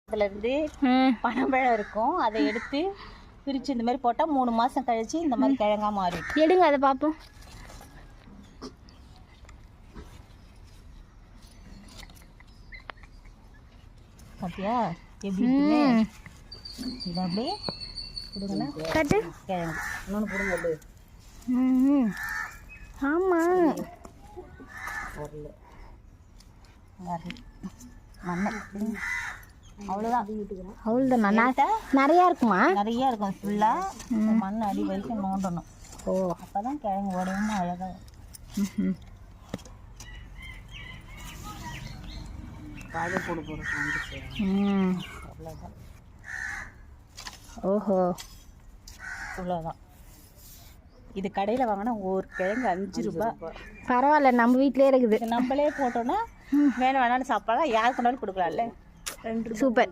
அதுலேருந்து பனம்பழம் இருக்கும், அதை எடுத்து பிரித்து இந்த மாதிரி போட்டால் 3 மாதம் கழிச்சு இந்த மாதிரி கிழங்கா மாறி. எடுங்க அதை பார்ப்போம். பார்த்தியா எப்படி இருக்குன்னு? இதை அப்படியே கொடுங்கண்ணா, கட்டு கிழங்கு இன்னொன்று கொடுங்க. அது ஆமாம் வரல மண்ணை அவ்வளோதான். அவ்வளோதான். நிறையா இருக்குமா? நிறையா இருக்கும். ஃபுல்லாக மண் அடி வரைக்கும் நோண்டணும். ஓ, அப்போ தான் கிழங்கு உடையமா அழகாக. காது போட போகிறோம். அவ்வளோதான். ஓஹோ, அவ்வளோதான். இது கடையில் வாங்கினா ஒரு கிழங்கு 5 ரூபா. பரவாயில்ல, நம்ம வீட்டிலே இருக்குது. நம்மளே போட்டோன்னா வேணாலும் சாப்பிடலாம், யாருக்கு வேணாலும் கொடுக்கலாம்ல. 2 ரூபா. சூப்பர்.